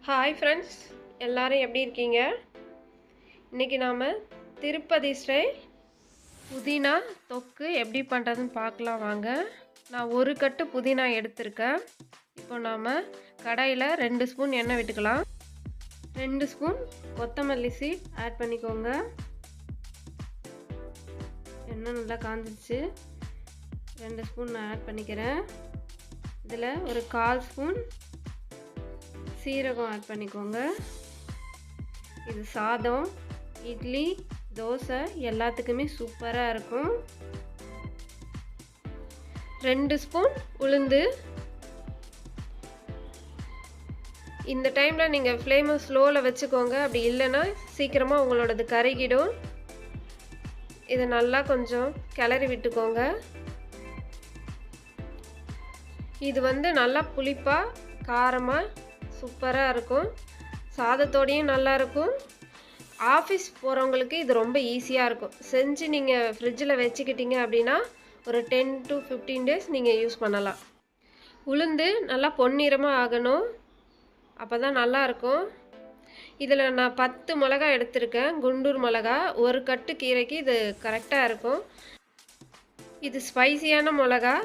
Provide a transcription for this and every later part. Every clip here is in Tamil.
ஹாய் ஃப்ரெண்ட்ஸ், எல்லோரும் எப்படி இருக்கீங்க? இன்றைக்கி நாம் திருப்பதி ஸ்டைல் புதினா தொக்கு எப்படி பண்ணுறதுன்னு பார்க்கலாம் வாங்க. நான் ஒரு கட்டு புதினா எடுத்திருக்கேன். இப்போ நாம் கடாயில் 2 ஸ்பூன் எண்ணெய் விட்டுக்கலாம். 2 ஸ்பூன் கொத்தமல்லி சீட் ஆட் பண்ணிக்கோங்க. எண்ணெய் நல்லா காஞ்சிச்சு. 2 ஸ்பூன் நான் ஆட் பண்ணிக்கிறேன். இதில் ஒரு 1/4 ஸ்பூன் சீரகம் ஆட் பண்ணிக்கோங்க. இது சாதம், இட்லி, தோசை எல்லாத்துக்குமே சூப்பராக இருக்கும். 2 ஸ்பூன் உளுந்து. இந்த டைமில் நீங்கள் ஃப்ளேமை ஸ்லோவில் வச்சுக்கோங்க, அப்படி இல்லைன்னா சீக்கிரமாக உங்களோடது கருகிடும். இதை நல்லா கொஞ்சம் கிளறி விட்டுக்கோங்க. இது நல்லா புளிப்பாக காரமாக சூப்பராக இருக்கும். சாதத்தோடையும் நல்லாயிருக்கும். ஆஃபீஸ் போகிறவங்களுக்கு இது ரொம்ப ஈஸியாக இருக்கும். செஞ்சு நீங்கள் ஃப்ரிட்ஜில் வச்சுக்கிட்டீங்க அப்படின்னா ஒரு 10 to 15 days நீங்கள் யூஸ் பண்ணலாம். உளுந்து நல்லா பொன்னிறமாக ஆகணும், அப்போ தான் நல்லாயிருக்கும். இதில் நான் 10 மிளகா எடுத்திருக்கேன், குண்டூர் மிளகா. ஒரு கட்டு கீரைக்கு இது கரெக்டாக இருக்கும். இது ஸ்பைசியான மிளகா.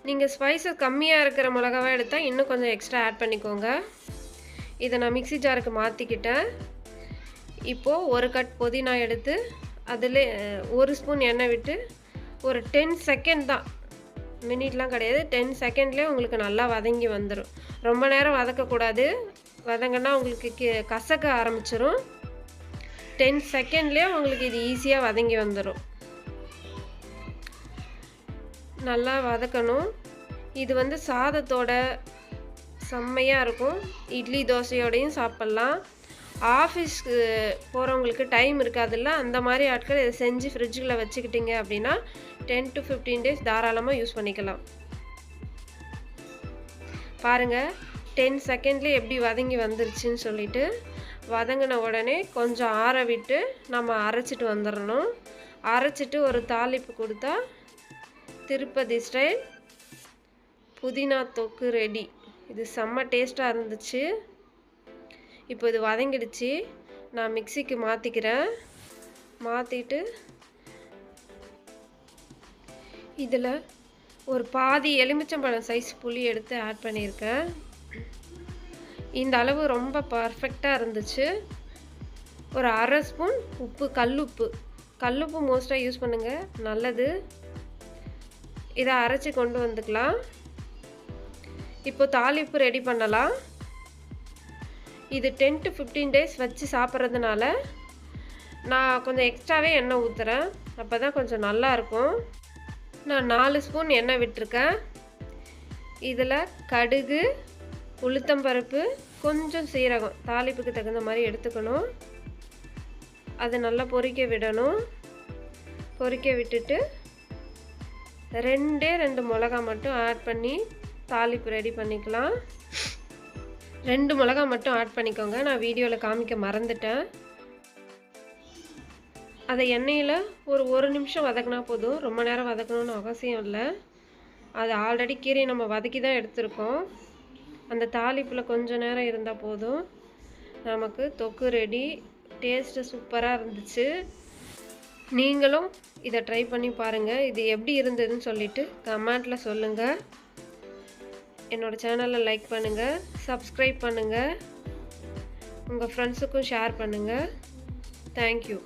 நீங்கள் ஸ்பைஸஸ் கம்மியாக இருக்கிற மிளகாவை எடுத்தால் இன்னும் கொஞ்சம் எக்ஸ்ட்ரா ஆட் பண்ணிக்கோங்க. இதை நான் மிக்ஸி ஜாருக்கு மாற்றிக்கிட்டேன். இப்போது ஒரு கட் புதினா எடுத்து அதில் 1 ஸ்பூன் எண்ணெய் விட்டு ஒரு 10 செகண்ட் தான், மினிட்லாம் கிடையாது, 10 செகண்ட்லேயே உங்களுக்கு நல்லா வதங்கி வந்துடும். ரொம்ப நேரம் வதக்கக்கூடாது. வதங்கன்னா உங்களுக்கு கசக்க ஆரம்பிச்சிடும். 10 செகண்ட்லேயே உங்களுக்கு இது ஈஸியாக வதங்கி வந்துடும். நல்லா வதக்கணும். இது சாதத்தோட செம்மையாக இருக்கும். இட்லி தோசையோடையும் சாப்பிட்லாம். ஆஃபீஸ்க்கு போகிறவங்களுக்கு டைம் இருக்காதுல்ல, அந்த மாதிரி ஆட்கள் இதை செஞ்சு ஃப்ரிட்ஜில் வச்சுக்கிட்டிங்க அப்படின்னா 10 to 15 days தாராளமாக யூஸ் பண்ணிக்கலாம். பாருங்கள், 10 செகண்ட்லேயே எப்படி வதங்கி வந்துருச்சுன்னு சொல்லிட்டு. வதங்கின உடனே கொஞ்சம் ஆற விட்டு நம்ம அரைச்சிட்டு வந்துடணும். அரைச்சிட்டு ஒரு தாளிப்பு கொடுத்தா திருப்பதி ஸ்டைல் புதினா தொக்கு ரெடி. இது செம்ம டேஸ்ட்டாக இருந்துச்சு. இப்போ இது வதங்கிடுச்சு. நான் மிக்சிக்கு மாற்றிக்கிறேன். மாற்றிட்டு இதில் ஒரு பாதி எலுமிச்சம்பழம் சைஸ் புளி எடுத்து ஆட் பண்ணியிருக்கேன். இந்த அளவு ரொம்ப பர்ஃபெக்டாக இருந்துச்சு. ஒரு 1/2 ஸ்பூன் உப்பு, கல்லுப்பு மோஸ்ட்டாக யூஸ் பண்ணுங்கள், நல்லது. இதை அரைச்சி கொண்டு வந்துக்கலாம். இப்போ தாளிப்பு ரெடி பண்ணலாம். இது 10 to 15 days வச்சு சாப்பிட்றதுனால நான் கொஞ்சம் எக்ஸ்ட்ராவே எண்ணெய் ஊற்றுறேன், அப்போ தான் கொஞ்சம் நல்லாயிருக்கும். நான் 4 ஸ்பூன் எண்ணெய் விட்டுருக்கேன். இதில் கடுகு, உளுத்தம்பருப்பு, கொஞ்சம் சீரகம் தாளிப்புக்கு தகுந்த மாதிரி எடுத்துக்கணும். அதை நல்லா பொரிக்க விடணும். பொரிக்க விட்டுட்டு 2 மிளகா மட்டும் ஆட் பண்ணி தாளிப்பு ரெடி பண்ணிக்கலாம். 2 மிளகா மட்டும் ஆட் பண்ணிக்கோங்க. நான் வீடியோவில் காமிக்க மறந்துட்டேன். அதை எண்ணெயில் ஒரு நிமிஷம் வதக்கினா போதும். ரொம்ப நேரம் வதக்கணும்னு அவசியம் இல்லை. அது ஆல்ரெடி கீரையை நம்ம வதக்கி தான் எடுத்துருக்கோம். அந்த தாளிப்பில் கொஞ்சம் நேரம் இருந்தால் போதும். நமக்கு தொக்கு ரெடி. டேஸ்ட்டு சூப்பராக இருந்துச்சு. நீங்களும் இதை ட்ரை பண்ணி பாருங்கள். இது எப்படி இருந்ததுன்னு சொல்லிவிட்டு கமெண்ட்டில் சொல்லுங்கள். என்னோடய சேனலை லைக் பண்ணுங்கள், சப்ஸ்கிரைப் பண்ணுங்கள், உங்கள் ஃப்ரெண்ட்ஸுக்கும் ஷேர் பண்ணுங்கள். தேங்க்யூ.